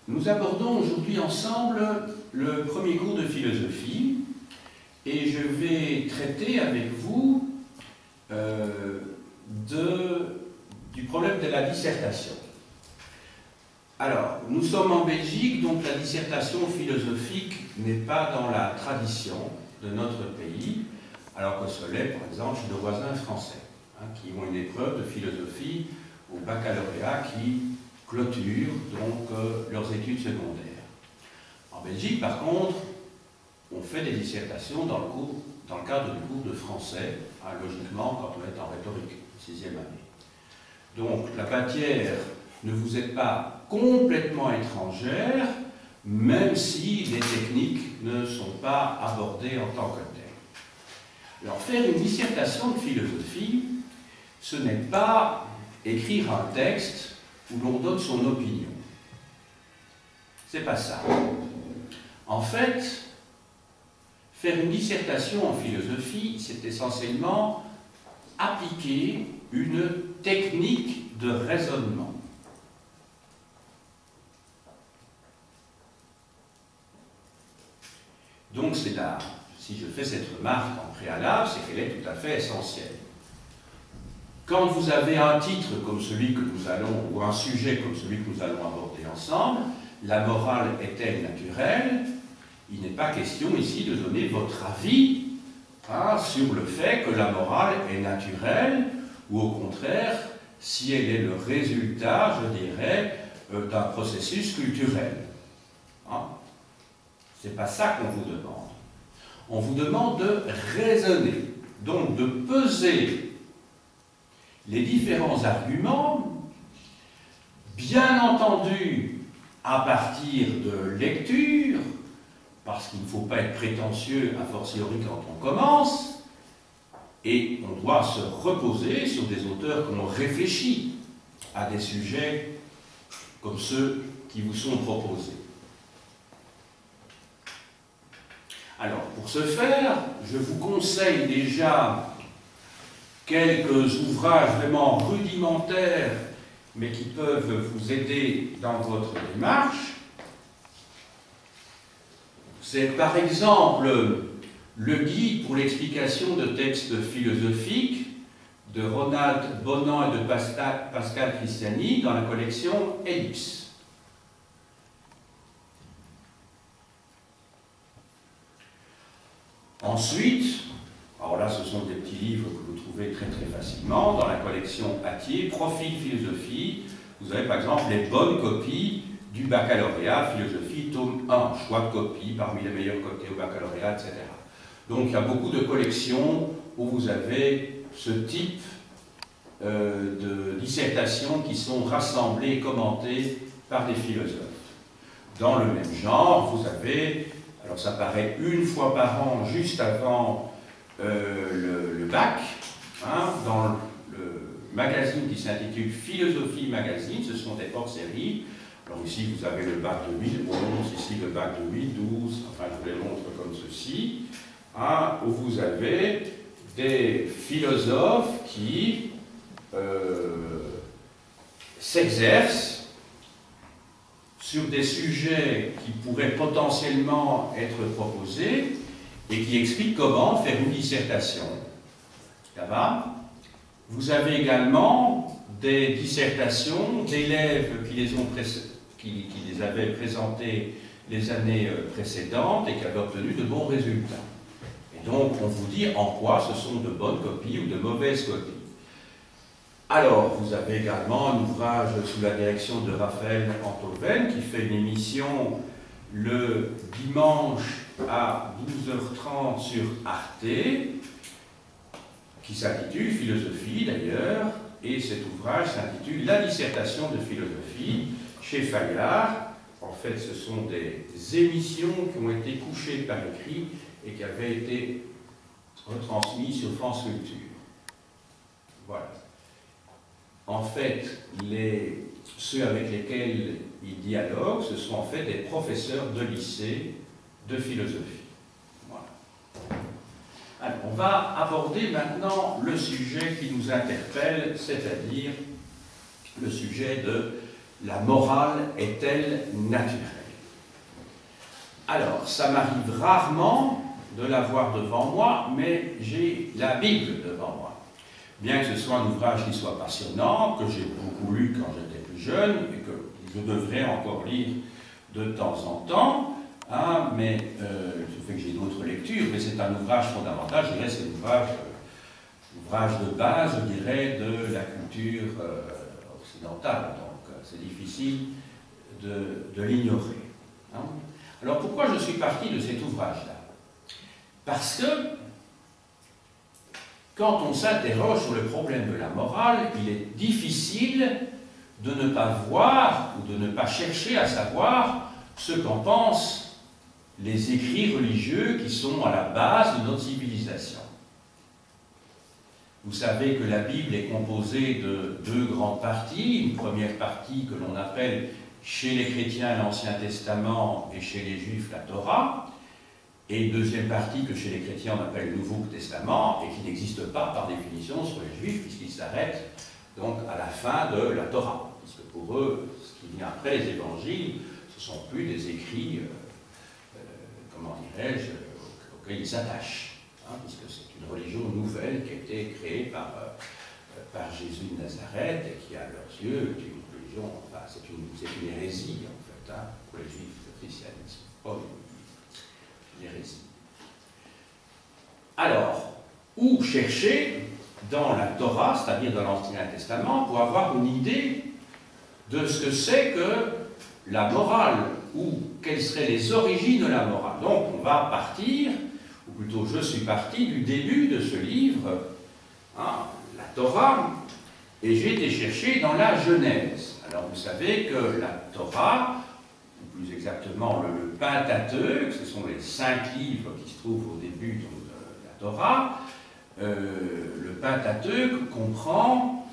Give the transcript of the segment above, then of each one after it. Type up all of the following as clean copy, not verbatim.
Nous abordons aujourd'hui ensemble le premier cours de philosophie et je vais traiter avec vous du problème de la dissertation. Alors, nous sommes en Belgique, donc la dissertation philosophique n'est pas dans la tradition de notre pays, alors que ce l'est, par exemple, chez nos voisins français, qui ont une épreuve de philosophie au baccalauréat qui clôture donc leurs études secondaires. En Belgique, par contre, on fait des dissertations dans le cadre du cours de français, logiquement, quand on est en rhétorique, 6e année. Donc, la matière ne vous est pas complètement étrangère, même si les techniques ne sont pas abordées en tant que telles. Alors, faire une dissertation de philosophie, ce n'est pas écrire un texte où l'on donne son opinion. C'est pas ça. En fait, faire une dissertation en philosophie, c'est essentiellement appliquer une technique de raisonnement. Donc c'est là, si je fais cette remarque en préalable, c'est qu'elle est tout à fait essentielle. Quand vous avez un titre comme celui que nous allons, ou un sujet comme celui que nous allons aborder ensemble, la morale est-elle naturelle? Il n'est pas question ici de donner votre avis sur le fait que la morale est naturelle, ou au contraire, si elle est le résultat, je dirais, d'un processus culturel. C'est pas ça qu'on vous demande. On vous demande de raisonner, donc de peser les différents arguments, bien entendu à partir de lecture, parce qu'il ne faut pas être prétentieux a fortiori quand on commence, et on doit se reposer sur des auteurs qui ont réfléchi à des sujets comme ceux qui vous sont proposés. Alors, pour ce faire, je vous conseille déjà quelques ouvrages vraiment rudimentaires, mais qui peuvent vous aider dans votre démarche. C'est par exemple le guide pour l'explication de textes philosophiques de Ronald Bonan et de Pascal Christiani dans la collection Ellipse. Ensuite, alors là ce sont des petits livres que vous trouvez très très facilement dans la collection Attier, Profil Philosophie. Vous avez par exemple les bonnes copies du baccalauréat, philosophie, tome 1, choix de copies parmi les meilleurs cotés au baccalauréat, etc. Donc il y a beaucoup de collections où vous avez ce type de dissertations qui sont rassemblées et commentées par des philosophes. Dans le même genre, vous avez, alors ça paraît une fois par an, juste avant le bac, dans le magazine qui s'intitule Philosophie Magazine, ce sont des hors-séries. Alors ici, vous avez le bac 2011, ici le bac 2012, enfin je vous les montre comme ceci, où vous avez des philosophes qui s'exercent sur des sujets qui pourraient potentiellement être proposés et qui expliquent comment faire une dissertation. Ça va? Vous avez également des dissertations d'élèves qui les avaient présentées les années précédentes et qui avaient obtenu de bons résultats. Et donc, on vous dit en quoi ce sont de bonnes copies ou de mauvaises copies. Alors, vous avez également un ouvrage sous la direction de Raphaël Antoven qui fait une émission le dimanche à 12h30 sur Arte, qui s'intitule Philosophie d'ailleurs, et cet ouvrage s'intitule La dissertation de philosophie chez Fayard. En fait, ce sont des émissions qui ont été couchées par écrit et qui avaient été retransmises sur France Culture. Voilà. En fait, ceux avec lesquels il dialogue, ce sont en fait des professeurs de lycée de philosophie. Voilà. Alors, on va aborder maintenant le sujet qui nous interpelle, c'est-à-dire le sujet de la morale est-elle naturelle? Alors, ça m'arrive rarement de l'avoir devant moi, mais j'ai la Bible devant moi. Bien que ce soit un ouvrage qui soit passionnant, que j'ai beaucoup lu quand j'étais plus jeune, et que je devrais encore lire de temps en temps, hein, mais je fais que j'ai d'autres lectures, mais c'est un ouvrage fondamental, je dirais, c'est l'ouvrage de base, je dirais, de la culture occidentale, donc c'est difficile de l'ignorer. Hein. Alors pourquoi je suis parti de cet ouvrage-là? Parce que quand on s'interroge sur le problème de la morale, il est difficile de ne pas voir ou de ne pas chercher à savoir ce qu'en pensent les écrits religieux qui sont à la base de notre civilisation. Vous savez que la Bible est composée de deux grandes parties. Une première partie que l'on appelle chez les chrétiens l'Ancien Testament et chez les Juifs la Torah, et une deuxième partie que chez les chrétiens on appelle le Nouveau Testament et qui n'existe pas par définition sur les Juifs puisqu'il s'arrête donc à la fin de la Torah. Parce que pour eux, ce qui vient après les évangiles, ce ne sont plus des écrits, comment dirais-je, auxquels ils s'attachent, hein, puisque c'est une religion nouvelle qui a été créée par Jésus de Nazareth et qui, à leurs yeux, est une religion, enfin, c'est une hérésie, en fait, hein, pour les Juifs, le christianisme, pas une hérésie. Alors, où chercher dans la Torah, c'est-à-dire dans l'Ancien Testament, pour avoir une idée de ce que c'est que la morale, ou quelles seraient les origines de la morale. Donc on va partir, ou plutôt je suis parti du début de ce livre, hein, la Torah, et j'ai été chercher dans la Genèse. Alors vous savez que la Torah, ou plus exactement le Pentateuque, ce sont les 5 livres qui se trouvent au début de la Torah. Le Pentateuque comprend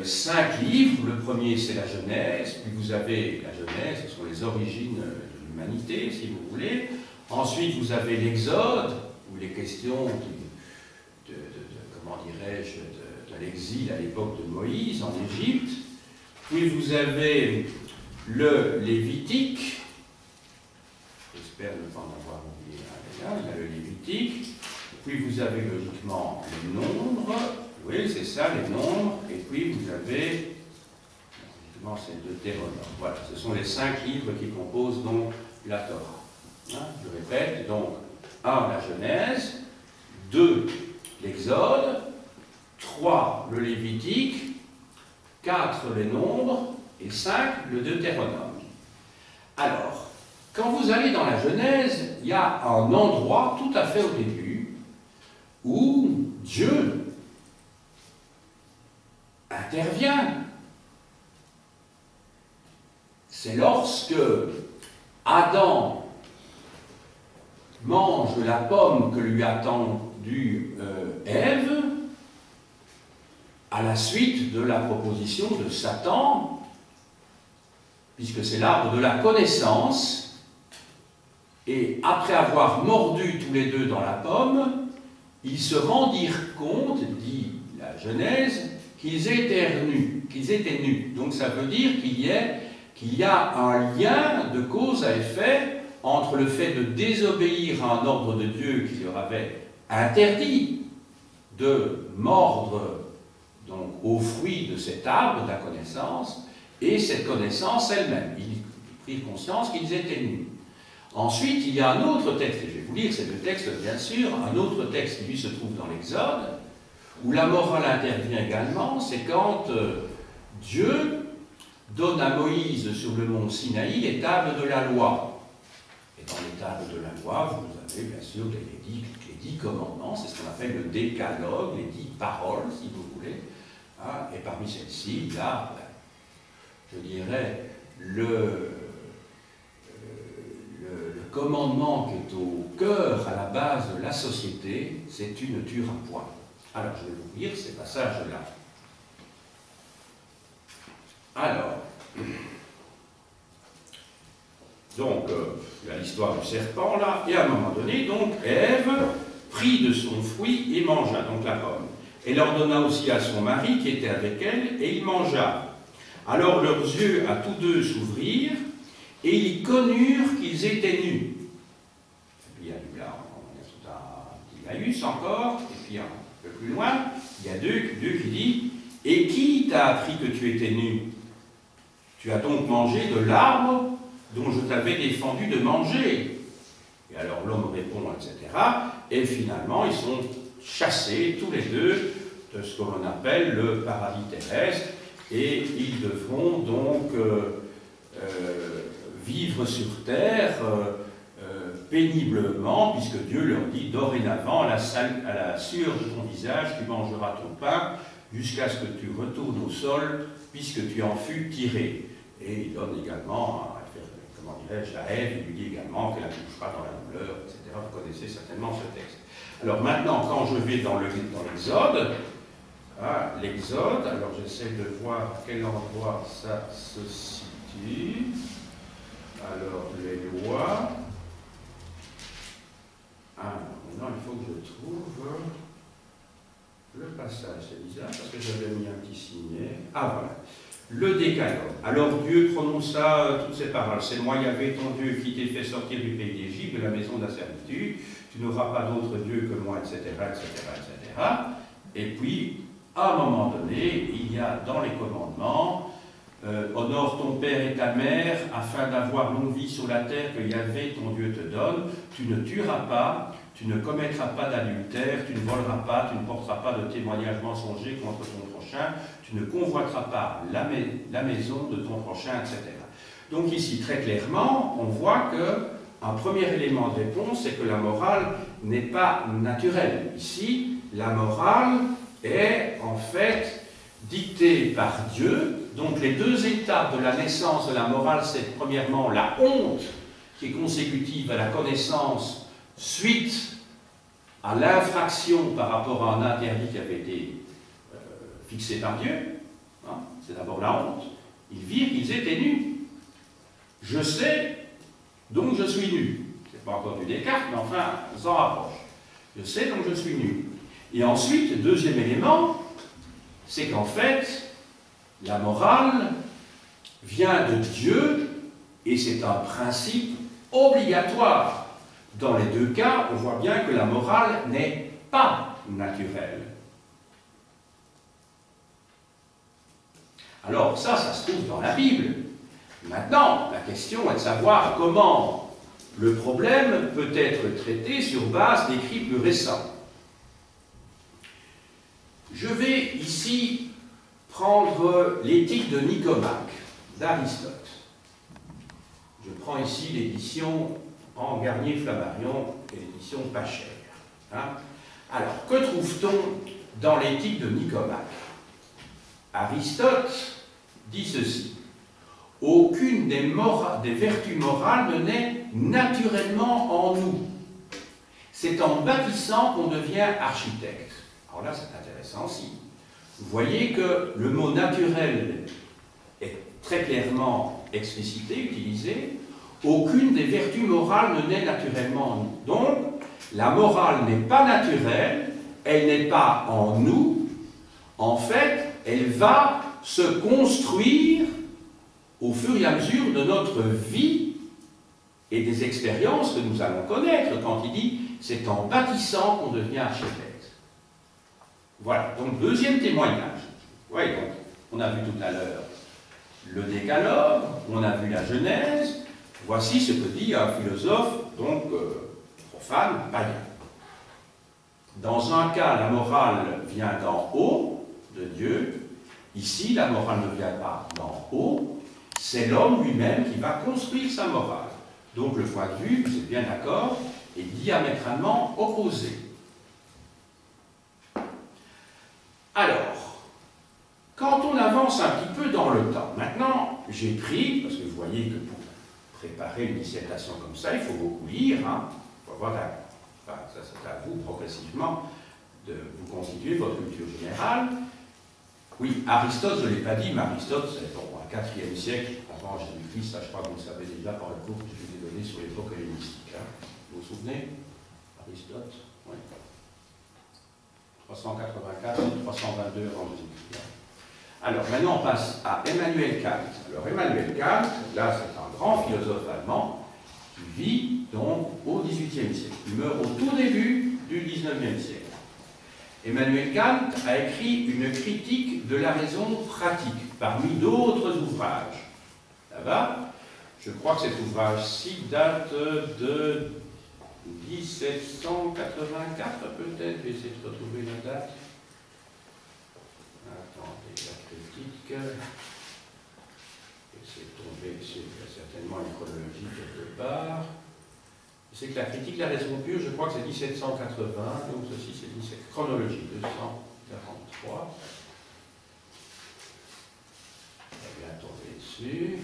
5 livres. Le premier, c'est la Genèse, puis vous avez la Genèse, ce sont les origines de l'humanité, si vous voulez. Ensuite, vous avez l'Exode, où les questions comment dirais-je, de l'exil à l'époque de Moïse en Égypte. Puis vous avez le Lévitique, j'espère ne pas en avoir oublié un, il y a le Lévitique. Puis vous avez logiquement les nombres, oui, c'est ça, les nombres, et puis vous avez, logiquement, c'est le Deutéronome. Voilà, ce sont les 5 livres qui composent donc la Torah. Hein, je répète, donc, 1, la Genèse, 2, l'Exode, 3, le Lévitique, 4, les nombres, et 5, le Deutéronome. Alors, quand vous allez dans la Genèse, il y a un endroit tout à fait au début où Dieu intervient. C'est lorsque Adam mange la pomme que lui a tendue Ève, à la suite de la proposition de Satan, puisque c'est l'arbre de la connaissance, et après avoir mordu tous les deux dans la pomme, ils se rendirent compte, dit la Genèse, qu'ils étaient nus. Donc ça veut dire qu'il y a un lien de cause à effet entre le fait de désobéir à un ordre de Dieu qui leur avait interdit de mordre donc, au fruit de cet arbre de la connaissance et cette connaissance elle-même. Ils prirent conscience qu'ils étaient nus. Ensuite, il y a un autre texte, et je vais vous lire ces 2 textes bien sûr, un autre texte qui lui se trouve dans l'Exode, où la morale intervient également, c'est quand Dieu donne à Moïse sur le mont Sinaï les tables de la loi. Et dans les tables de la loi, vous avez bien sûr les 10 commandements, c'est ce qu'on appelle le décalogue, les 10 paroles, si vous voulez. Hein, et parmi celles-ci, il y a, je dirais, le commandement qui est au cœur, à la base de la société, c'est tu ne tueras point. Alors, je vais vous lire ces passages-là. Alors, donc, il y a l'histoire du serpent, là, et à un moment donné, donc, Ève prit de son fruit et mangea, donc la pomme. Elle ordonna aussi à son mari qui était avec elle, et il mangea. Alors leurs yeux à tous deux s'ouvrirent, et ils connurent qu'ils étaient nus. Et puis il y a du là, on a tout un petit laïus encore, et puis un peu plus loin, il y a deux qui disent « Et qui t'a appris que tu étais nu? Tu as donc mangé de l'arbre dont je t'avais défendu de manger. » Et alors l'homme répond, etc. Et finalement, ils sont chassés tous les deux de ce que l'on appelle le paradis terrestre, et ils devront donc vivre sur terre péniblement, puisque Dieu leur dit dorénavant, à la sueur de ton visage, tu mangeras ton pain, jusqu'à ce que tu retournes au sol, puisque tu en fus tiré. Et il donne également, comment dirais-je, à Ève, il lui dit également qu'elle accouchera dans la douleur, etc. Vous connaissez certainement ce texte. Alors maintenant, quand je vais dans l'Exode, l'Exode, alors j'essaie de voir à quel endroit ça se situe. Alors, les lois. Maintenant, il faut que je trouve le passage. C'est bizarre parce que j'avais mis un petit signet. Ah, voilà. Le décalogue. Alors Dieu prononça toutes ces paroles. C'est moi, Yahvé, ton Dieu, qui t'ai fait sortir du pays d'Égypte, de la maison de la servitude. Tu n'auras pas d'autre Dieu que moi, etc., etc., etc. Et puis, à un moment donné, il y a dans les commandements honore ton père et ta mère, afin d'avoir longue vie sur la terre que Yahvé, ton Dieu, te donne. Tu ne tueras pas, tu ne commettras pas d'adultère, tu ne voleras pas, tu ne porteras pas de témoignage mensonger contre ton prochain, tu ne convoiteras pas la maison de ton prochain, etc. Donc ici, très clairement, on voit qu'un premier élément de réponse, c'est que la morale n'est pas naturelle. Ici, la morale est en fait dictée par Dieu. Donc les deux étapes de la naissance de la morale, c'est premièrement la honte qui est consécutive à la connaissance suite à l'infraction par rapport à un interdit qui avait été fixé par Dieu. Hein, c'est d'abord la honte. Ils virent qu'ils étaient nus. Je sais, donc je suis nu. C'est pas encore du Descartes, mais enfin, on s'en rapproche. Je sais, donc je suis nu. Et ensuite, le deuxième élément, c'est qu'en fait, la morale vient de Dieu et c'est un principe obligatoire. Dans les deux cas, on voit bien que la morale n'est pas naturelle. Alors ça se trouve dans la Bible. Maintenant, la question est de savoir comment le problème peut être traité sur base d'écrits plus récents. Je vais ici prendre l'éthique de Nicomaque, d'Aristote. Je prends ici l'édition en Garnier-Flammarion et l'édition pas chère. Hein? Alors, que trouve-t-on dans l'éthique de Nicomaque? Aristote dit ceci: aucune des vertus morales ne naît naturellement en nous. C'est en bâtissant qu'on devient architecte. Alors là, c'est intéressant aussi. Vous voyez que le mot naturel est très clairement explicité, utilisé. Aucune des vertus morales ne naît naturellement en nous. Donc, la morale n'est pas naturelle, elle n'est pas en nous. En fait, elle va se construire au fur et à mesure de notre vie et des expériences que nous allons connaître. Quand il dit « c'est en bâtissant qu'on devient architecte ». Voilà, donc deuxième témoignage. Oui, donc, on a vu tout à l'heure le décalogue, on a vu la Genèse. Voici ce que dit un philosophe, donc profane, païen. Dans un cas, la morale vient d'en haut, de Dieu. Ici, la morale ne vient pas d'en haut. C'est l'homme lui-même qui va construire sa morale. Donc le point de vue, vous êtes bien d'accord, est diamétralement opposé. Alors, quand on avance un petit peu dans le temps, maintenant, j'ai pris, parce que vous voyez que pour préparer une dissertation comme ça, il faut beaucoup lire, hein, il faut avoir ça c'est à vous, progressivement, de vous constituer votre culture générale. Oui, Aristote, je ne l'ai pas dit, mais Aristote, c'est au IVe siècle, avant Jésus-Christ, ça je crois que vous le savez déjà par le cours que je vous ai donné sur l'époque hellénistique. Hein. Vous vous souvenez? Aristote, oui. 384 et 322 avant Jésus-Christ. Alors maintenant on passe à Emmanuel Kant. Alors Emmanuel Kant, là c'est un grand philosophe allemand qui vit donc au XVIIIe siècle. Il meurt au tout début du XIXe siècle. Emmanuel Kant a écrit une critique de la raison pratique parmi d'autres ouvrages. Ça va? Je crois que cet ouvrage-ci date de 1784 peut-être. Je vais essayer de retrouver la date. Attendez, la critique. C'est tombé, c'est certainement une chronologie quelque part. C'est que la critique de la raison pure, je crois que c'est 1780, donc ceci c'est 17, chronologie 243. Je vais bien tomber dessus.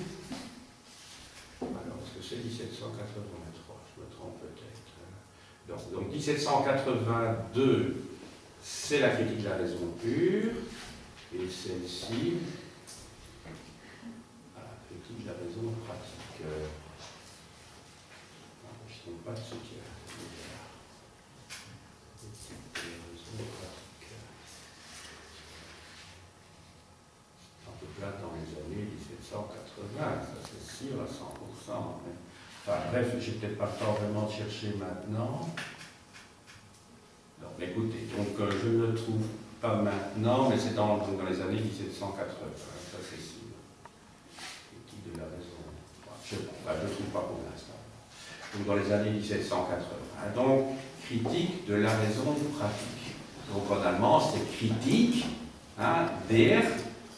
Alors, est-ce que c'est 1783? Je me trompe peut-être. Donc 1782, c'est la critique de la raison pure. Et celle-ci, la critique de la raison pratique. Je ne sais pas de ce qu'il y a. En tout cas, dans les années 1780, ça c'est sûr à 100%. Mais... Enfin bref, j'ai peut-être pas le temps vraiment de chercher maintenant. Donc écoutez, donc je ne le trouve pas maintenant, mais c'est dans les années 1780, ça c'est sûr. Critique de la raison. Je ne le trouve pas pour l'instant. Donc dans les années 1780. Donc, critique de la raison pratique. Donc en allemand, c'est Kritik der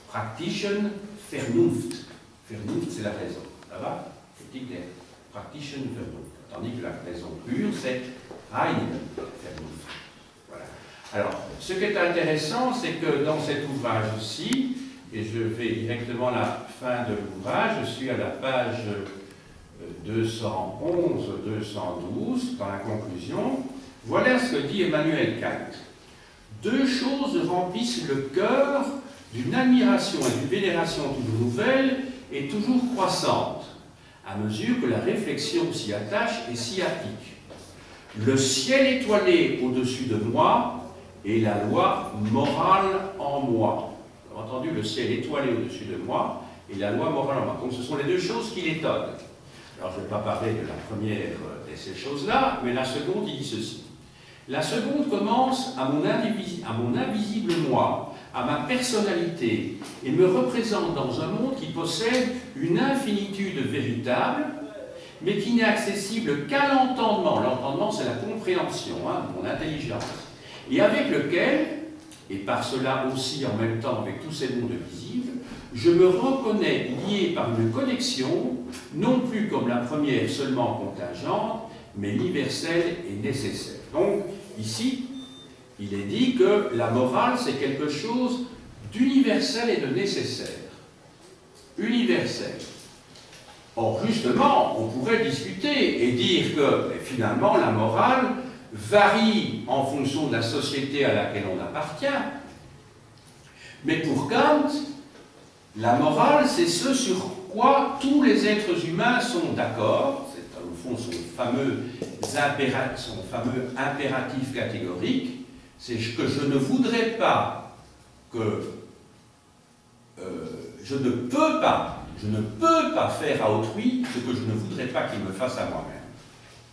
praktischen Vernunft. Vernunft, c'est la raison. Ça va? Critique der praktischen Vernunft. Tandis que la raison pure, c'est reine Vernunft. Voilà. Alors, ce qui est intéressant, c'est que dans cet ouvrage-ci, et je vais directement à la fin de l'ouvrage, je suis à la page 211-212, dans la conclusion, voilà ce que dit Emmanuel Kant. Deux choses remplissent le cœur d'une admiration et d'une vénération toujours nouvelle et toujours croissante, à mesure que la réflexion s'y attache et s'y applique. Le ciel étoilé au-dessus de moi et la loi morale en moi. Vous avez entendu, le ciel étoilé au-dessus de moi et la loi morale en moi. Donc ce sont les deux choses qui l'étonnent. Alors, je ne vais pas parler de la première de ces choses-là, mais la seconde, il dit ceci. La seconde commence à mon invisible moi, à ma personnalité, et me représente dans un monde qui possède une infinitude véritable, mais qui n'est accessible qu'à l'entendement. L'entendement, c'est la compréhension, mon intelligence, et avec lequel, et par cela aussi en même temps avec tous ces mondes visibles, je me reconnais lié par une connexion, non plus comme la première seulement contingente, mais universelle et nécessaire. Donc, ici, il est dit que la morale, c'est quelque chose d'universel et de nécessaire. Universel. Or, justement, on pourrait discuter et dire que, finalement, la morale varie en fonction de la société à laquelle on appartient. Mais pour Kant, la morale, c'est ce sur quoi tous les êtres humains sont d'accord, c'est au fond son fameux impératif catégorique, c'est que je ne voudrais pas que... je ne peux pas faire à autrui ce que je ne voudrais pas qu'il me fasse à moi-même.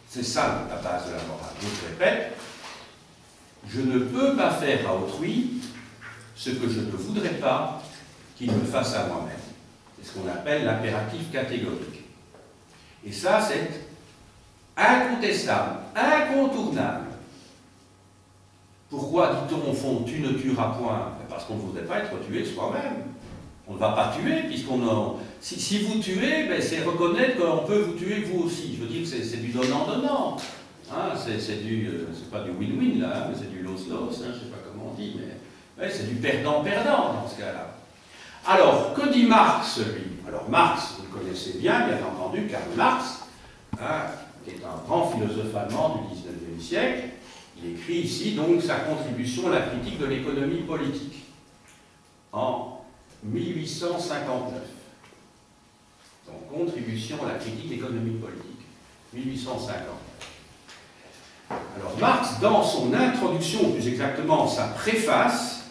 C'est ça la base de la morale. Je répète, je ne peux pas faire à autrui ce que je ne voudrais pas qu'il me fasse à moi-même. C'est ce qu'on appelle l'impératif catégorique. Et ça, c'est incontestable, incontournable. Pourquoi dit-on au fond, tu ne tueras point? Parce qu'on ne voudrait pas être tué soi-même. On ne va pas tuer, puisqu'on si vous tuez, ben, c'est reconnaître qu'on peut vous tuer vous aussi. Je veux dire que c'est du donnant-donnant. Hein, c'est pas du win-win là, mais c'est du loss-loss, hein, je ne sais pas comment on dit, mais ouais, c'est du perdant-perdant dans ce cas-là. Alors, que dit Marx, lui? Alors, Marx, vous le connaissez bien entendu, Karl Marx, hein, qui est un grand philosophe allemand du XIXe siècle. Il écrit ici, donc, sa contribution à la critique de l'économie politique, en 1859. Donc, contribution à la critique de l'économie politique, 1859. Alors, Marx, dans son introduction, plus exactement sa préface,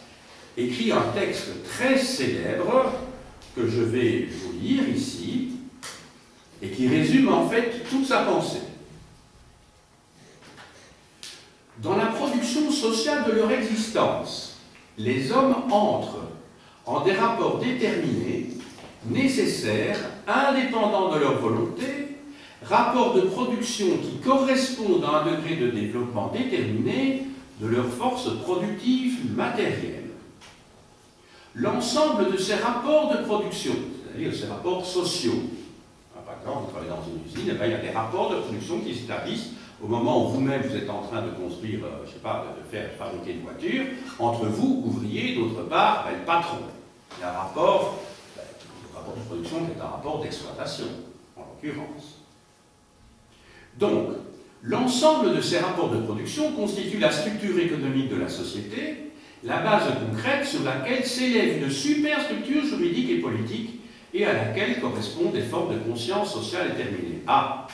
écrit un texte très célèbre que je vais vous lire ici et qui résume en fait toute sa pensée. Dans la production sociale de leur existence, les hommes entrent en des rapports déterminés, nécessaires, indépendants de leur volonté, rapports de production qui correspondent à un degré de développement déterminé de leurs forces productives matérielles. L'ensemble de ces rapports de production, c'est-à-dire ces rapports sociaux, par exemple, vous travaillez dans une usine, et bien, il y a des rapports de production qui s'établissent au moment où vous-même vous êtes en train de construire, je ne sais pas, de faire fabriquer une voiture, entre vous, ouvriers, d'autre part, le patron. Il y a un rapport, le rapport de production qui est un rapport d'exploitation, en l'occurrence. Donc, l'ensemble de ces rapports de production constitue la structure économique de la société, la base concrète sur laquelle s'élève une superstructure juridique et politique et à laquelle correspondent des formes de conscience sociale déterminées. Ah,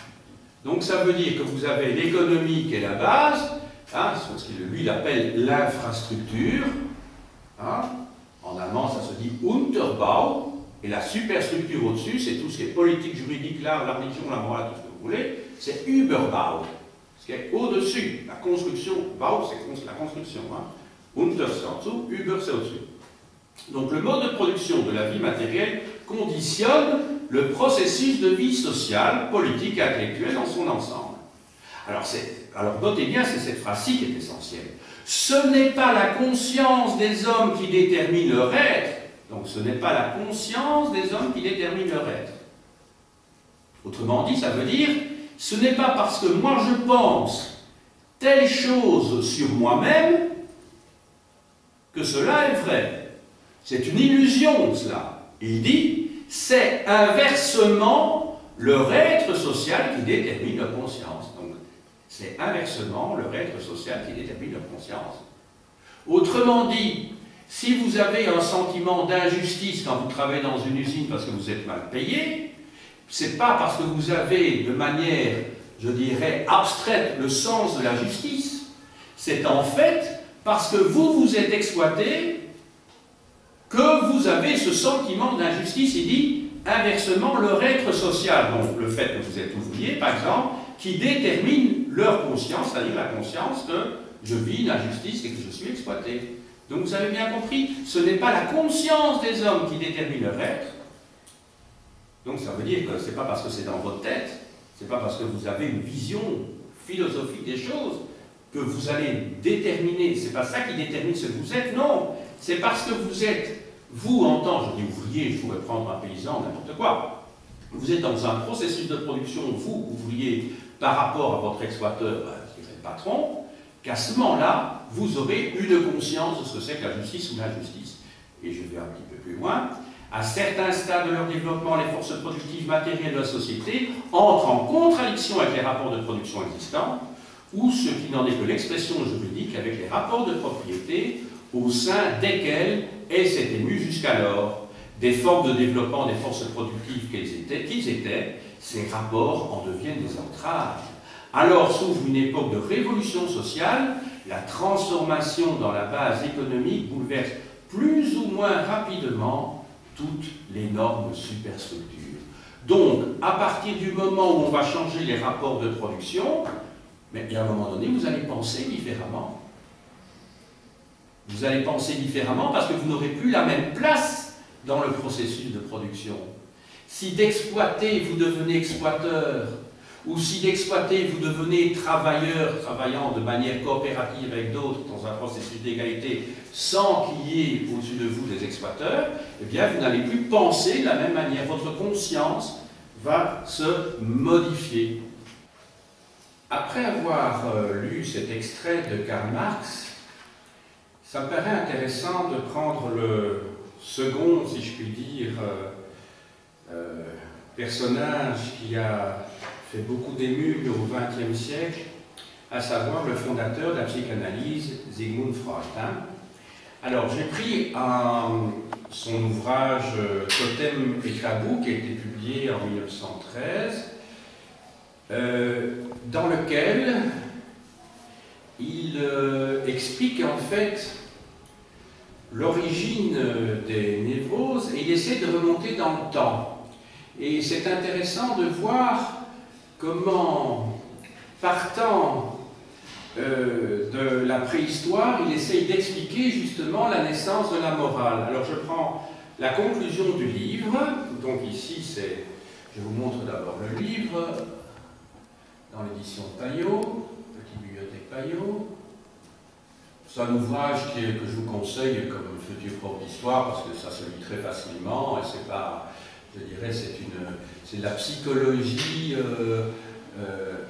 donc ça veut dire que vous avez l'économie qui est la base, hein, ce qu'il lui appelle l'infrastructure, hein, en allemand ça se dit Unterbau, et la superstructure au-dessus, c'est tout ce qui est politique, juridique, l'art, la religion, la morale, tout ce que vous voulez, c'est Überbau, ce qui est au-dessus, la construction, Bau c'est la construction, hein. Unter c'est en dessous, Über c'est au-dessus. Donc le mode de production de la vie matérielle conditionne le processus de vie sociale, politique et intellectuelle dans son ensemble. Alors notez bien, c'est cette phrase-ci qui est essentielle. Ce n'est pas la conscience des hommes qui détermine leur être, donc ce n'est pas la conscience des hommes qui détermine leur être. Autrement dit, ça veut dire, ce n'est pas parce que moi je pense telle chose sur moi-même que cela est vrai. C'est une illusion, cela. Il dit, c'est inversement leur être social qui détermine leur conscience. Donc, c'est inversement leur être social qui détermine leur conscience. Autrement dit, si vous avez un sentiment d'injustice quand vous travaillez dans une usine parce que vous êtes mal payé, c'est pas parce que vous avez de manière, je dirais, abstraite le sens de la justice. C'est en fait parce que vous vous êtes exploité que vous avez ce sentiment d'injustice. Il dit inversement leur être social, donc le fait que vous êtes ouvrier par exemple, qui détermine leur conscience, c'est-à-dire la conscience que je vis une injustice et que je suis exploité. Donc vous avez bien compris, ce n'est pas la conscience des hommes qui détermine leur être. Donc ça veut dire que ce n'est pas parce que c'est dans votre tête, ce n'est pas parce que vous avez une vision philosophique des choses que vous allez déterminer, c'est pas ça qui détermine ce que vous êtes, non, c'est parce que vous êtes, vous en tant, je dis ouvrier, je pourrais prendre un paysan, n'importe quoi, vous êtes dans un processus de production, vous, ouvrier, par rapport à votre exploiteur, qui est le patron, qu'à ce moment-là, vous aurez une conscience de ce que c'est que la justice ou l'injustice. Et je vais un petit peu plus loin. À certains stades de leur développement, les forces productives matérielles de la société entrent en contradiction avec les rapports de production existants, ou ce qui n'en est que l'expression juridique avec les rapports de propriété au sein desquels elles s'étaient émues jusqu'alors des formes de développement des forces productives qu'ils étaient, ces rapports en deviennent des entraves. Alors s'ouvre une époque de révolution sociale, la transformation dans la base économique bouleverse plus ou moins rapidement toutes les normes superstructures. Donc, à partir du moment où on va changer les rapports de production, mais à un moment donné, vous allez penser différemment. Vous allez penser différemment parce que vous n'aurez plus la même place dans le processus de production. Si d'exploiter, vous devenez exploiteur, ou si d'exploiter, vous devenez travailleur, travaillant de manière coopérative avec d'autres dans un processus d'égalité, sans qu'il y ait au-dessus de vous des exploiteurs, eh bien, vous n'allez plus penser de la même manière. Votre conscience va se modifier. Après avoir lu cet extrait de Karl Marx, ça me paraît intéressant de prendre le second, si je puis dire, personnage qui a fait beaucoup d'émules au XXe siècle, à savoir le fondateur de la psychanalyse, Sigmund Freud. Alors, j'ai pris son ouvrage Totem et Tabou, qui a été publié en 1913, dans lequel il explique en fait l'origine des névroses et il essaie de remonter dans le temps. Et c'est intéressant de voir comment, partant de la préhistoire, il essaye d'expliquer justement la naissance de la morale. Alors je prends la conclusion du livre, donc ici je vous montre d'abord le livre, dans l'édition Payot, Petite Bibliothèque Payot. C'est un ouvrage que je vous conseille comme futur prof d'histoire parce que ça se lit très facilement et c'est pas, je dirais, c'est de la psychologie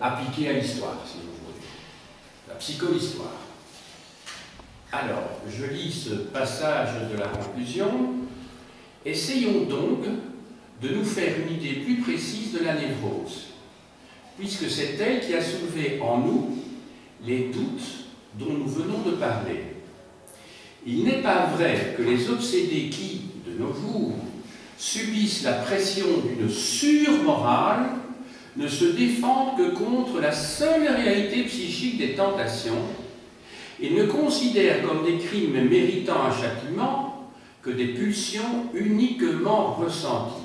appliquée à l'histoire, si vous voulez. La psychohistoire. Alors, je lis ce passage de la conclusion. Essayons donc de nous faire une idée plus précise de la névrose, puisque c'est elle qui a soulevé en nous les doutes dont nous venons de parler. Il n'est pas vrai que les obsédés qui, de nos jours, subissent la pression d'une surmorale ne se défendent que contre la seule réalité psychique des tentations et ne considèrent comme des crimes méritant un châtiment que des pulsions uniquement ressenties.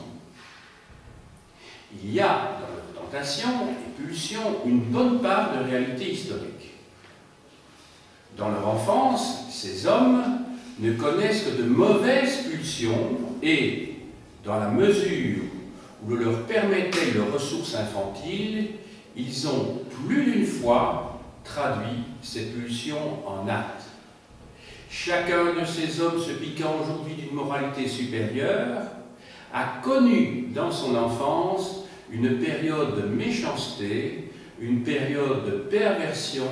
Il y a dans leurs tentations et pulsions une bonne part de réalité historique. Dans leur enfance, ces hommes ne connaissent que de mauvaises pulsions et, dans la mesure où le leur permettaient leurs ressources infantiles, ils ont plus d'une fois traduit ces pulsions en actes. Chacun de ces hommes se piquant aujourd'hui d'une moralité supérieure a connu dans son enfance une période de méchanceté, une période de perversion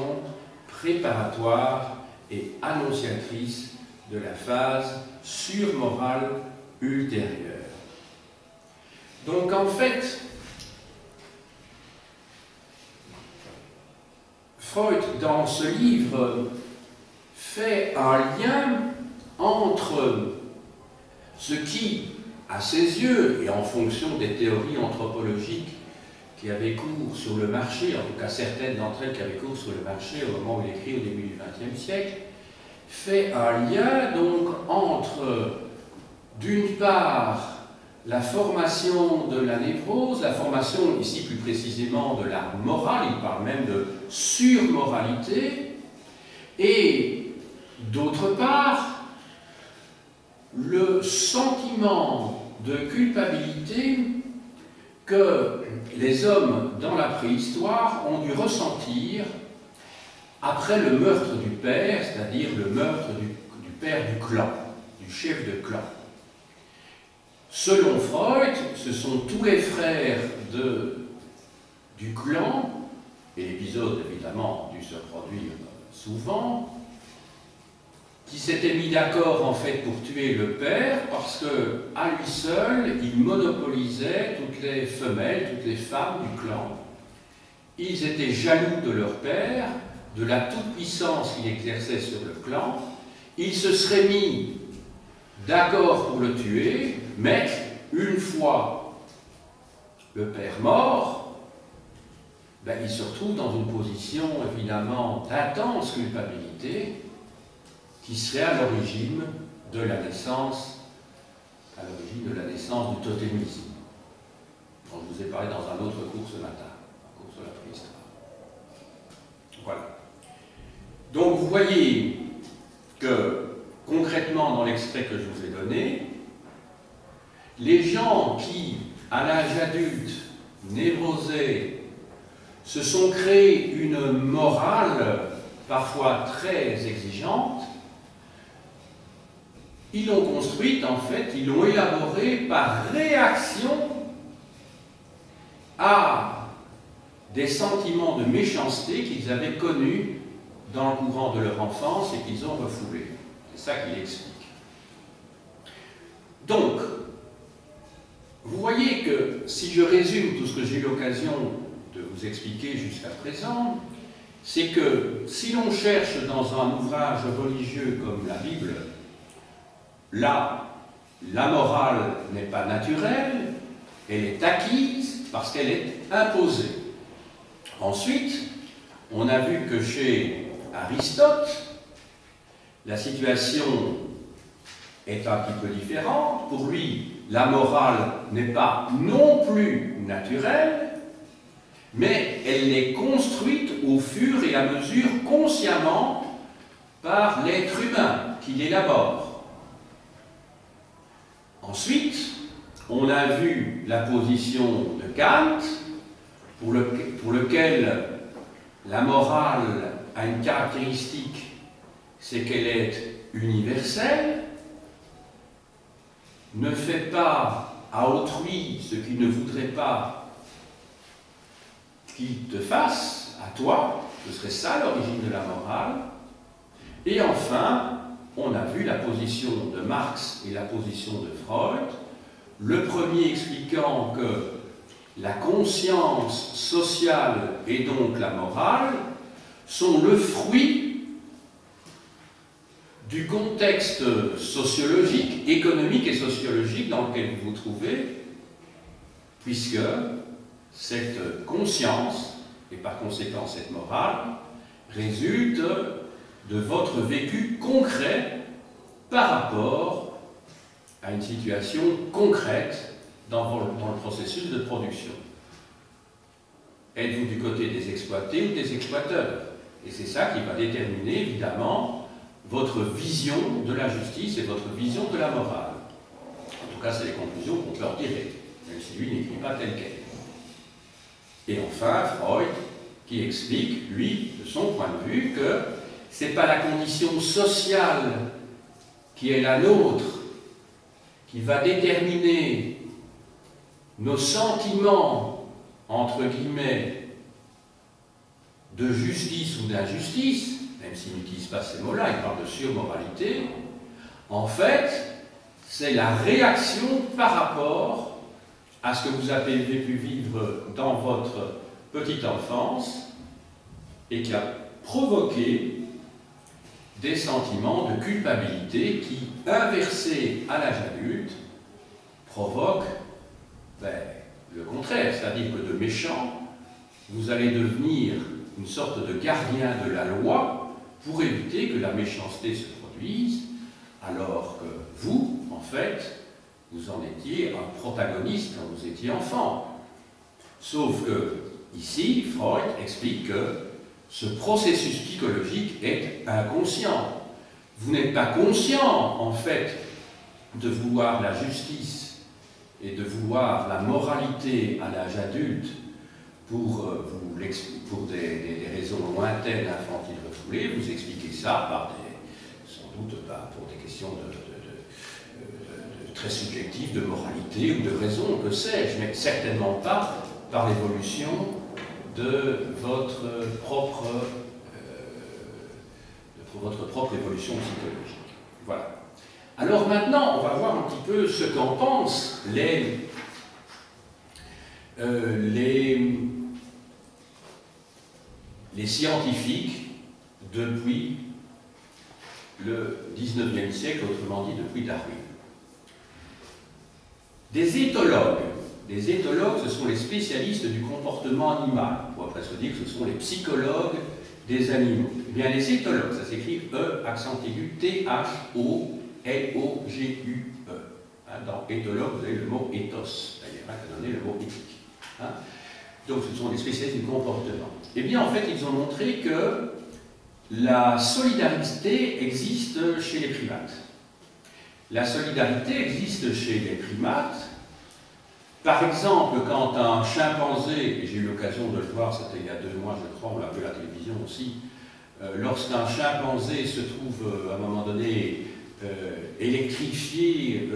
préparatoire et annonciatrice de la phase surmorale ultérieure. Donc en fait, Freud, dans ce livre, fait un lien entre ce qui, à ses yeux, et en fonction des théories anthropologiques qui avaient cours sur le marché, en tout cas certaines d'entre elles qui avaient cours sur le marché au moment où il écrit au début du XXe siècle, fait un lien donc entre, d'une part, la formation de la névrose, la formation ici plus précisément de la morale, il parle même de surmoralité, et d'autre part, le sentiment de culpabilité que les hommes dans la préhistoire ont dû ressentir après le meurtre du père, c'est-à-dire le meurtre du père du clan, du chef de clan. Selon Freud, ce sont tous les frères du clan, et l'épisode évidemment dû se produire souvent, qui s'étaient mis d'accord en fait pour tuer le père parce que à lui seul, il monopolisait toutes les femelles, toutes les femmes du clan. Ils étaient jaloux de leur père, de la toute-puissance qu'il exerçait sur le clan. Ils se seraient mis d'accord pour le tuer, mais une fois le père mort, ben, il se retrouve dans une position évidemment d'intense culpabilité qui serait à l'origine de la naissance, du totémisme, dont je vous ai parlé dans un autre cours ce matin, un cours sur la préhistoire. Voilà. Donc vous voyez que concrètement dans l'extrait que je vous ai donné, les gens qui, à l'âge adulte, névrosés, se sont créés une morale parfois très exigeante, ils l'ont construite, en fait, ils l'ont élaborée par réaction à des sentiments de méchanceté qu'ils avaient connus dans le courant de leur enfance et qu'ils ont refoulés. C'est ça qu'il explique. Donc, vous voyez que, si je résume tout ce que j'ai eu l'occasion de vous expliquer jusqu'à présent, c'est que si l'on cherche dans un ouvrage religieux comme la Bible, là, la morale n'est pas naturelle, elle est acquise parce qu'elle est imposée. Ensuite, on a vu que chez Aristote, la situation est un petit peu différente. Pour lui, la morale n'est pas non plus naturelle, mais elle est construite au fur et à mesure consciemment par l'être humain qui l'élabore. Ensuite, on a vu la position de Kant, pour lequel la morale a une caractéristique, c'est qu'elle est universelle, ne fait pas à autrui ce qu'il ne voudrait pas qu'il te fasse à toi, ce serait ça l'origine de la morale. Et enfin, on a vu la position de Marx et la position de Freud, le premier expliquant que la conscience sociale et donc la morale sont le fruit du contexte sociologique, économique et sociologique dans lequel vous vous trouvez, puisque cette conscience, et par conséquent cette morale, résulte de votre vécu concret par rapport à une situation concrète dans le processus de production. Êtes-vous du côté des exploités ou des exploiteurs? Et c'est ça qui va déterminer évidemment votre vision de la justice et votre vision de la morale. En tout cas, c'est les conclusions qu'on peut en tirer, même si lui n'écrit pas tel quel. Et enfin, Freud, qui explique, lui, de son point de vue, que ce n'est pas la condition sociale qui est la nôtre qui va déterminer nos sentiments, entre guillemets, de justice ou d'injustice, même s'il n'utilise pas ces mots-là, il parle de surmoralité. En fait, c'est la réaction par rapport à ce que vous avez pu vivre dans votre petite enfance et qui a provoqué des sentiments de culpabilité qui, inversés à l'âge adulte, provoquent le contraire, c'est-à-dire que de méchant, vous allez devenir une sorte de gardien de la loi pour éviter que la méchanceté se produise, alors que vous, en fait, vous en étiez un protagoniste quand vous étiez enfant. Sauf que, ici, Freud explique que ce processus psychologique est inconscient. Vous n'êtes pas conscient, en fait, de vouloir la justice et de vouloir la moralité à l'âge adulte pour des raisons lointaines, infantiles, refoulées. Vous expliquez ça par sans doute pour des questions très subjectives de moralité ou de raison, que sais-je, mais certainement pas par l'évolution de votre propre évolution psychologique. Voilà. Alors maintenant, on va voir un petit peu ce qu'en pensent les scientifiques depuis le XIXe siècle, autrement dit depuis Darwin. Des éthologues, ce sont les spécialistes du comportement animal. On pourrait presque dire que ce sont les psychologues des animaux. Eh bien, les éthologues, ça s'écrit E, accent aigu, T-H-O-L-O-G-U-E. Dans éthologue, vous avez le mot ethos, d'ailleurs, qui a donné le mot éthique. Donc, ce sont des spécialistes du comportement. Eh bien, en fait, ils ont montré que la solidarité existe chez les primates. La solidarité existe chez les primates. Par exemple, quand un chimpanzé, et j'ai eu l'occasion de le voir, c'était il y a 2 mois, je crois, on l'a vu à la télévision aussi, lorsqu'un chimpanzé se trouve à un moment donné électrifié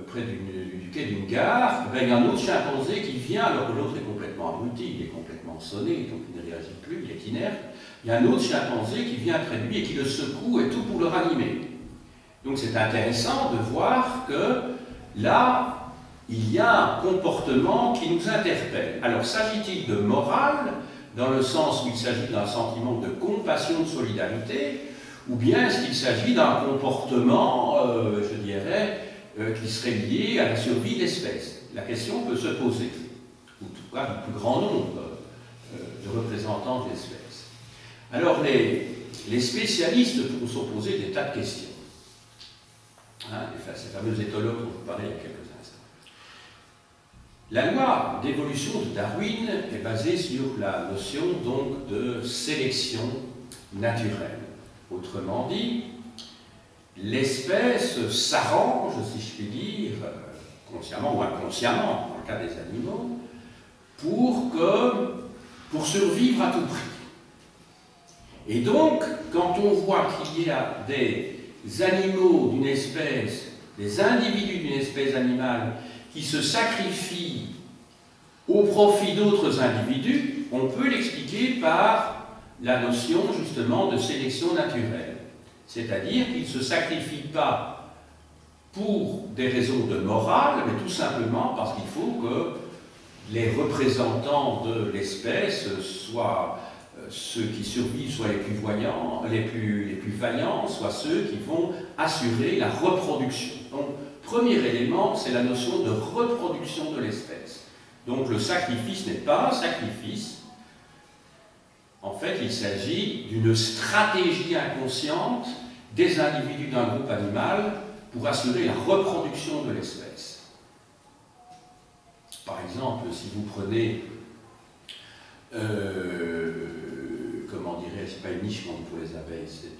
près du quai d'une gare, il y a un autre chimpanzé qui vient, alors que l'autre est complètement abruti, il est complètement sonné, donc il ne réagit plus, il est inerte. Il y a un autre chimpanzé qui vient près de lui et qui le secoue et tout pour le ranimer. Donc c'est intéressant de voir que là, il y a un comportement qui nous interpelle. Alors s'agit-il de morale, dans le sens où il s'agit d'un sentiment de compassion, de solidarité, ou bien est-ce qu'il s'agit d'un comportement, je dirais, qui serait lié à la survie de l'espèce? La question peut se poser, ou en tout cas du plus grand nombre de représentants de l'espèce. Alors les spécialistes pourront se poser des tas de questions. hein, ces fameux éthologues dont je vous parlais il y a quelques instants. La loi d'évolution de Darwin est basée sur la notion donc de sélection naturelle. Autrement dit, l'espèce s'arrange, si je puis dire, consciemment ou inconsciemment, dans le cas des animaux, pour survivre à tout prix. Et donc, quand on voit qu'il y a des animaux d'une espèce, des individus d'une espèce animale qui se sacrifient au profit d'autres individus, on peut l'expliquer par la notion justement de sélection naturelle. C'est-à-dire qu'ils ne se sacrifient pas pour des raisons de morale, mais tout simplement parce qu'il faut que les représentants de l'espèce soient ceux qui survivent, soient les plus voyants, les plus vaillants, soient ceux qui vont assurer la reproduction. Donc, premier élément, c'est la notion de reproduction de l'espèce. Donc, le sacrifice n'est pas un sacrifice. En fait, il s'agit d'une stratégie inconsciente des individus d'un groupe animal pour assurer la reproduction de l'espèce. Par exemple, si vous prenez, comment dirais-je, c'est pas une niche qu'on dit pour les abeilles, c'est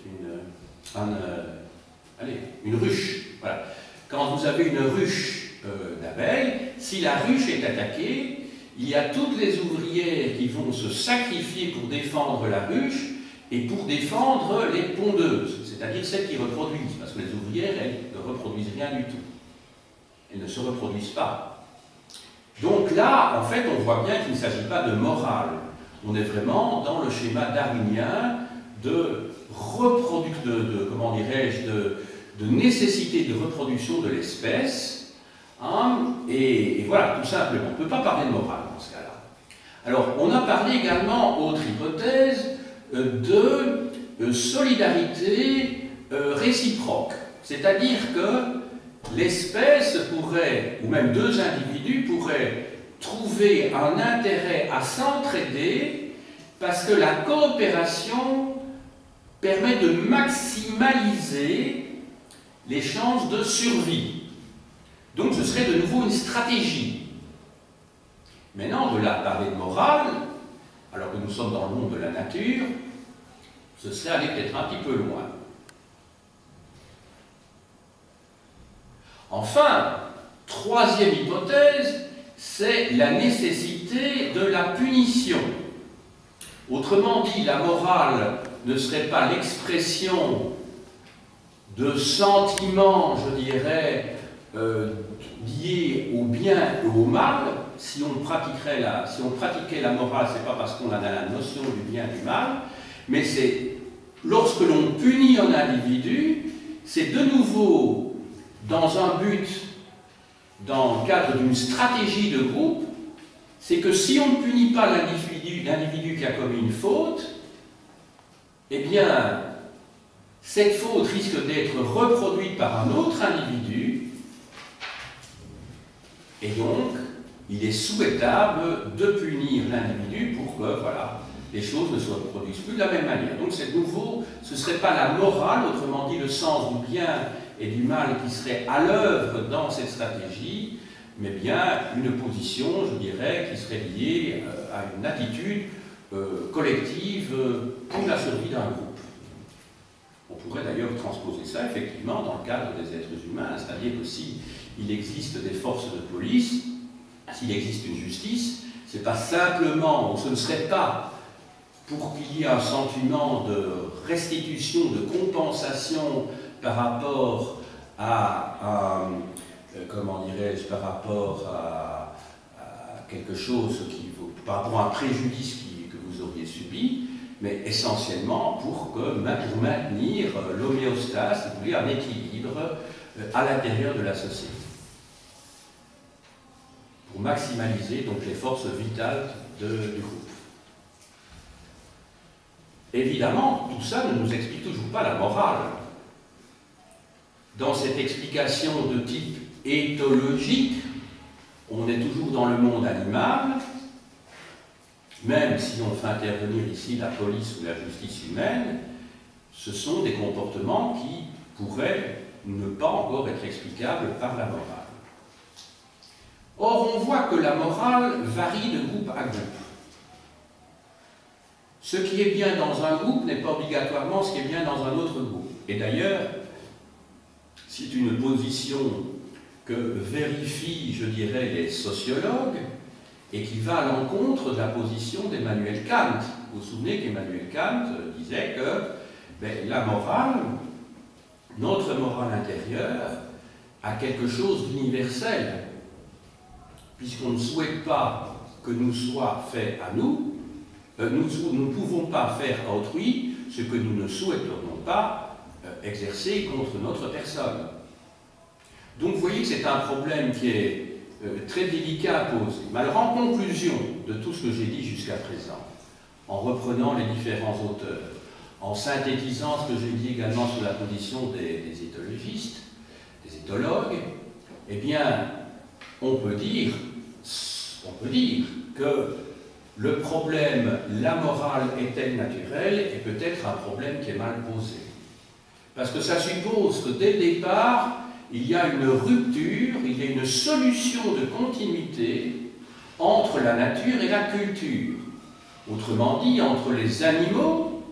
une ruche. Voilà. Quand vous avez une ruche d'abeilles, si la ruche est attaquée, il y a toutes les ouvrières qui vont se sacrifier pour défendre la ruche et pour défendre les pondeuses, c'est-à-dire celles qui reproduisent, parce que les ouvrières, elles ne reproduisent rien du tout. Elles ne se reproduisent pas. Donc là, en fait, on voit bien qu'il ne s'agit pas de morale. On est vraiment dans le schéma darwinien de comment dirais-je, de nécessité de reproduction de l'espèce. Hein, et voilà, tout simplement. On ne peut pas parler de morale dans ce cas-là. Alors, on a parlé également, autre hypothèse, de solidarité réciproque. C'est-à-dire que l'espèce pourrait, ou même deux individus pourraient trouver un intérêt à s'entraider parce que la coopération permet de maximaliser les chances de survie. Donc ce serait de nouveau une stratégie. Maintenant, de là à parler de morale, alors que nous sommes dans le monde de la nature, ce serait aller peut-être un petit peu loin. Enfin, troisième hypothèse, c'est la nécessité de la punition. Autrement dit, la morale ne serait pas l'expression de sentiments, je dirais, liés au bien et au mal. Si on pratiquait la morale, ce n'est pas parce qu'on a la notion du bien et du mal, mais c'est lorsque l'on punit un individu, c'est de nouveau dans un but, dans le cadre d'une stratégie de groupe, c'est que si on ne punit pas l'individu qui a commis une faute, eh bien, cette faute risque d'être reproduite par un autre individu, et donc, il est souhaitable de punir l'individu pour que, voilà, les choses ne se reproduisent plus de la même manière. Donc, c'est nouveau, ce ne serait pas la morale, autrement dit le sens du bien et du mal qui serait à l'œuvre dans cette stratégie, mais bien une position, je dirais, qui serait liée à une attitude collective pour la survie d'un groupe. On pourrait d'ailleurs transposer ça effectivement dans le cadre des êtres humains, c'est-à-dire que s'il existe des forces de police, s'il existe une justice, c'est pas simplement, ce ne serait pas pour qu'il y ait un sentiment de restitution, de compensation par rapport à comment dirais-je, par rapport à quelque chose par rapport à un préjudice que vous auriez subi, mais essentiellement pour maintenir l'homéostase, si vous voulez, un équilibre à l'intérieur de la société. Pour maximiser donc les forces vitales du groupe. Évidemment, tout ça ne nous explique toujours pas la morale. Dans cette explication de type éthologique, on est toujours dans le monde animal, même si on fait intervenir ici la police ou la justice humaine, ce sont des comportements qui pourraient ne pas encore être explicable par la morale. Or, on voit que la morale varie de groupe à groupe. Ce qui est bien dans un groupe n'est pas obligatoirement ce qui est bien dans un autre groupe. Et d'ailleurs, c'est une position que vérifient, je dirais, les sociologues, et qui va à l'encontre de la position d'Emmanuel Kant. Vous vous souvenez qu'Emmanuel Kant disait que la morale, notre morale intérieure, a quelque chose d'universel, puisqu'on ne souhaite pas que nous soit fait à nous, nous ne pouvons pas faire à autrui ce que nous ne souhaiterions pas exercer contre notre personne. Donc vous voyez que c'est un problème qui est très délicat à poser. Mais alors en conclusion de tout ce que j'ai dit jusqu'à présent, en reprenant les différents auteurs, en synthétisant ce que j'ai dit également sur la position des éthologistes, des éthologues, eh bien, on peut dire que le problème « la morale est-elle naturelle » est peut-être un problème qui est mal posé. Parce que ça suppose que dès le départ, il y a une rupture, il y a une solution de continuité entre la nature et la culture. Autrement dit, entre les animaux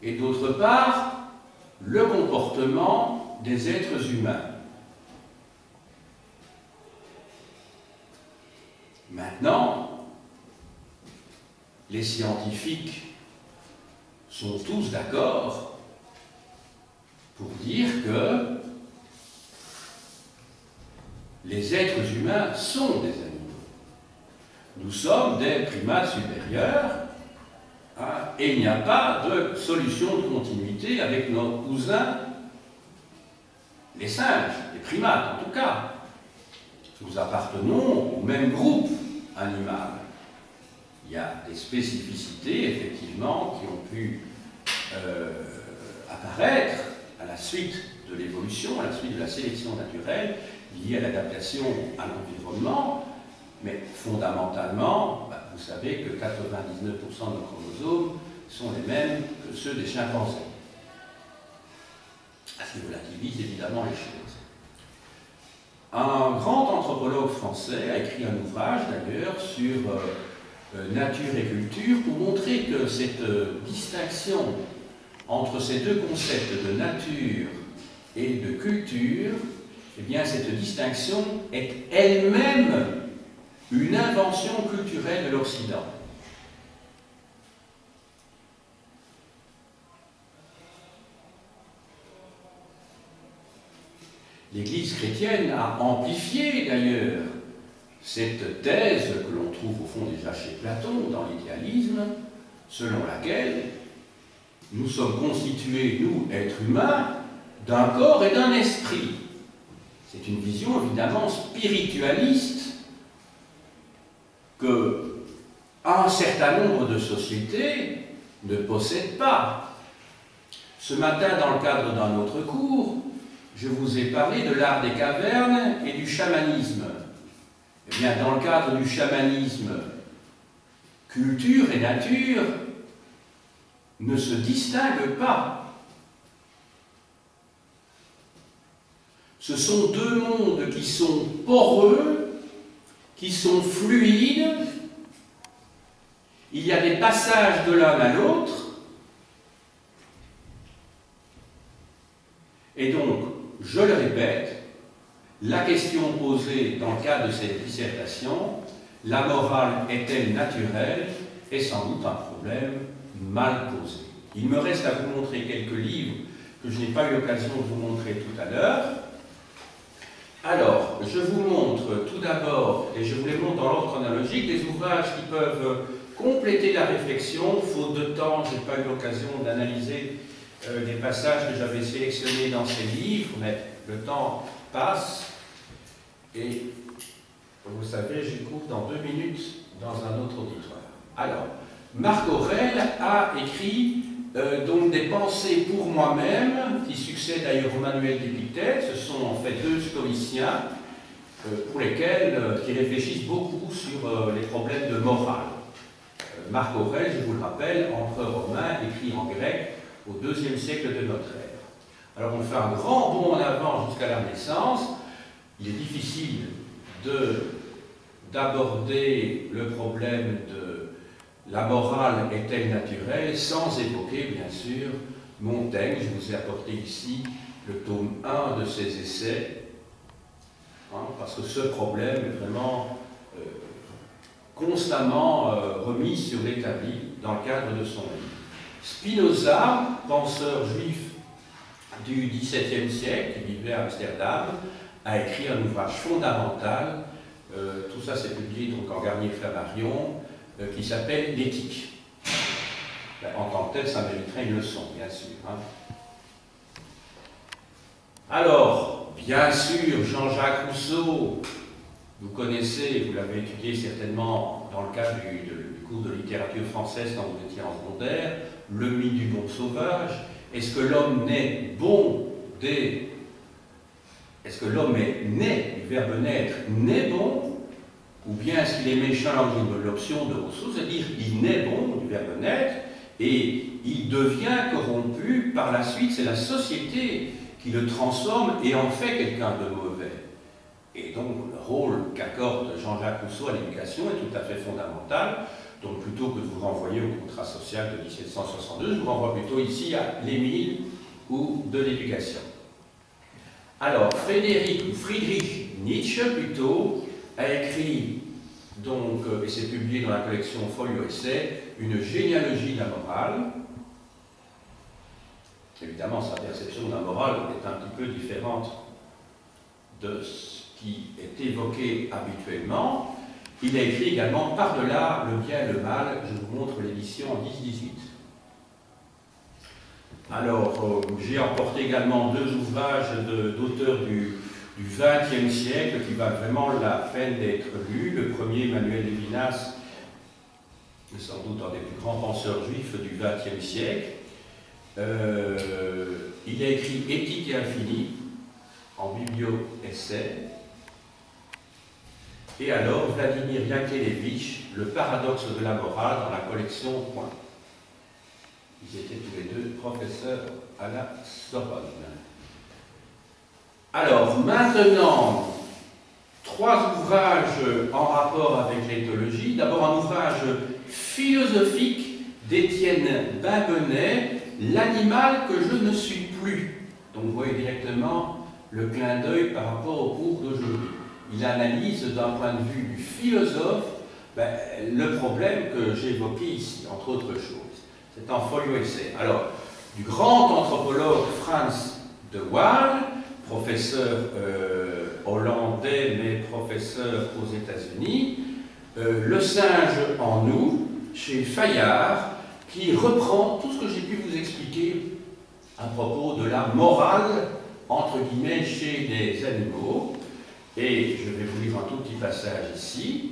et d'autre part, le comportement des êtres humains. Maintenant, les scientifiques sont tous d'accord pour dire que les êtres humains sont des animaux. Nous sommes des primates supérieurs, et il n'y a pas de solution de continuité avec nos cousins, les singes, les primates en tout cas. Nous appartenons au même groupe animal. Il y a des spécificités, effectivement, qui ont pu apparaître à la suite de l'évolution, à la suite de la sélection naturelle, liée à l'adaptation à l'environnement, mais fondamentalement, vous savez que 99% de nos chromosomes sont les mêmes que ceux des chimpanzés. Ce qui relativise évidemment les choses. Un grand anthropologue français a écrit un ouvrage d'ailleurs sur nature et culture pour montrer que cette distinction entre ces deux concepts de nature et de culture, eh bien cette distinction est elle-même une invention culturelle de l'Occident. L'Église chrétienne a amplifié d'ailleurs cette thèse que l'on trouve au fond déjà chez Platon dans l'idéalisme, selon laquelle nous sommes constitués, nous, êtres humains, d'un corps et d'un esprit. C'est une vision évidemment spiritualiste que un certain nombre de sociétés ne possèdent pas. Ce matin, dans le cadre d'un autre cours, je vous ai parlé de l'art des cavernes et du chamanisme. Eh bien, dans le cadre du chamanisme, culture et nature ne se distinguent pas. Ce sont deux mondes qui sont poreux, qui sont fluides. Il y a des passages de l'un à l'autre. Et donc, je le répète, la question posée dans le cadre de cette dissertation, la morale est-elle naturelle, est sans doute un problème mal posé. Il me reste à vous montrer quelques livres que je n'ai pas eu l'occasion de vous montrer tout à l'heure. Alors, je vous montre tout d'abord, et je vous les montre dans l'ordre chronologique, des ouvrages qui peuvent compléter la réflexion. Faute de temps, je n'ai pas eu l'occasion d'analyser des passages que j'avais sélectionnés dans ces livres, mais le temps passe, et vous savez, je cours dans 2 minutes dans un autre auditoire. Alors, Marc Aurèle a écrit donc des pensées pour moi-même, qui succèdent d'ailleurs au manuel d'Épictète. Ce sont en fait 2 stoïciens pour lesquels, qui réfléchissent beaucoup sur les problèmes de morale. Marc Aurèle, je vous le rappelle, empereur romain, écrit en grec au IIe siècle de notre ère. Alors on fait un grand bond en avant jusqu'à la Renaissance. Il est difficile d'aborder le problème de la morale est-elle naturelle sans évoquer, bien sûr, Montaigne. Je vous ai apporté ici le tome 1 de ses essais, parce que ce problème est vraiment constamment remis sur l'établi dans le cadre de son livre. Spinoza, penseur juif du XVIIe siècle, qui vivait à Amsterdam, a écrit un ouvrage fondamental, tout ça c'est publié donc en Garnier-Flammarion, qui s'appelle L'Éthique. En tant que tel, ça mériterait une leçon, bien sûr. Alors, bien sûr, Jean-Jacques Rousseau, vous connaissez, vous l'avez étudié certainement dans le cadre du cours de littérature française quand vous étiez en secondaire, le mythe du bon sauvage. Est-ce que l'homme naît bon dès... Est-ce que l'homme est né, du verbe naître, né bon, ou bien est-ce qu'il est méchant dans l'option de Rousseau, c'est-à-dire il naît bon, du verbe naître, et il devient corrompu par la suite, c'est la société qui le transforme et en fait quelqu'un de mauvais. Et donc le rôle qu'accorde Jean-Jacques Rousseau à l'éducation est tout à fait fondamental. Donc plutôt que de vous renvoyer au contrat social de 1762, je vous renvoie plutôt ici à l'Émile ou de l'éducation. Alors Friedrich Nietzsche plutôt a écrit, donc, et c'est publié dans la collection Folio Essai, une généalogie de la morale. Évidemment, sa perception de la morale est un petit peu différente de ce qui est évoqué habituellement. Il a écrit également Par-delà le bien et le mal. Je vous montre l'édition en 10-18. Alors, j'ai emporté également deux ouvrages d'auteurs du XXe siècle qui valent vraiment la peine d'être lus. Le premier, Manuel Levinas, sans doute un des plus grands penseurs juifs du XXe siècle. Il a écrit Éthique et infini en biblio-essai. Et alors, Vladimir Yankelevitch, Le paradoxe de la morale dans la collection Point. Ils étaient tous les deux professeurs à la Sorbonne. Alors, maintenant, trois ouvrages en rapport avec l'éthologie. D'abord, un ouvrage philosophique d'Étienne Babenet, L'animal que je ne suis plus. Donc, vous voyez directement le clin d'œil par rapport au cours d'aujourd'hui. Il analyse d'un point de vue du philosophe le problème que j'ai évoqué ici, entre autres choses. C'est un folio essai. Alors, du grand anthropologue Frans de Waal, professeur hollandais, mais professeur aux États-Unis, Le singe en nous, chez Fayard, qui reprend tout ce que j'ai pu vous expliquer à propos de la morale, entre guillemets, chez les animaux. Et je vais vous lire un tout petit passage ici,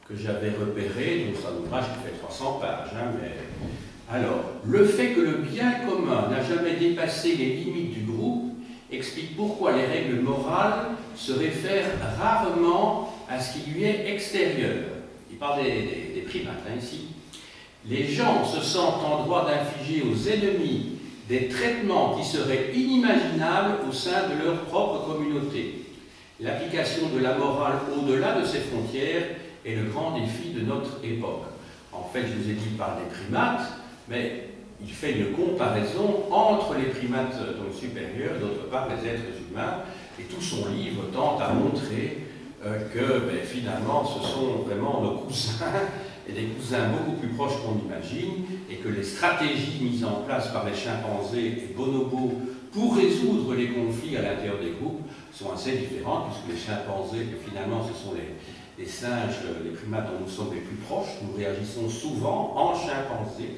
que j'avais repéré, donc c'est un ouvrage qui fait 300 pages. Alors, le fait que le bien commun n'a jamais dépassé les limites du groupe explique pourquoi les règles morales se réfèrent rarement à ce qui lui est extérieur. Il parle des primates, ici. Les gens se sentent en droit d'infliger aux ennemis des traitements qui seraient inimaginables au sein de leur propre communauté. L'application de la morale au-delà de ces frontières est le grand défi de notre époque. En fait, je vous ai dit qu'il parle des primates, mais il fait une comparaison entre les primates donc supérieurs et d'autre part les êtres humains, et tout son livre tente à montrer que finalement ce sont vraiment nos cousins, et des cousins beaucoup plus proches qu'on imagine, et que les stratégies mises en place par les chimpanzés et bonobos pour résoudre les conflits à l'intérieur des groupes sont assez différentes, puisque les chimpanzés, finalement, ce sont les singes, les primates dont nous sommes les plus proches. Nous réagissons souvent en chimpanzés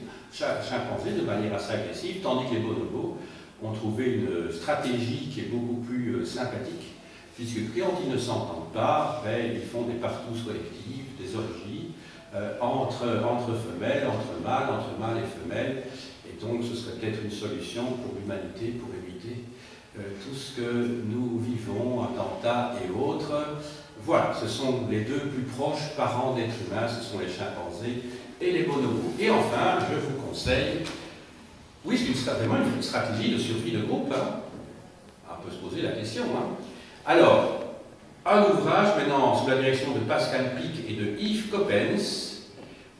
de manière assez agressive, tandis que les bonobos ont trouvé une stratégie qui est beaucoup plus sympathique, puisque quand ils ne s'entendent pas, ils font des partous collectifs, des orgies, entre femelles, entre mâles et femelles, et donc ce serait peut-être une solution pour l'humanité, pour éviter tout ce que nous vivons, attentats et autres. Voilà, ce sont les deux plus proches parents d'êtres humains, ce sont les chimpanzés et les bonobos. Et enfin, je vous conseille, oui, c'est vraiment une stratégie de survie de groupe, peut se poser la question. Hein. Alors, un ouvrage maintenant sous la direction de Pascal Pic et de Yves Coppens,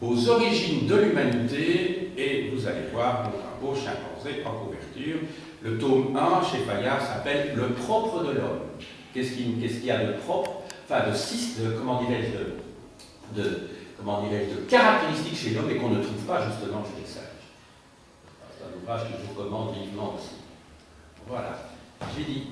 aux origines de l'humanité, et vous allez voir donc un beau chimpanzé en couverture. Le tome 1 chez Fayard s'appelle Le propre de l'homme. Qu'est-ce qu'il y a de propre, enfin comment dirais-je, de caractéristiques chez l'homme et qu'on ne trouve pas justement chez les sages. C'est un ouvrage que je vous recommande vivement aussi. Voilà, j'ai dit.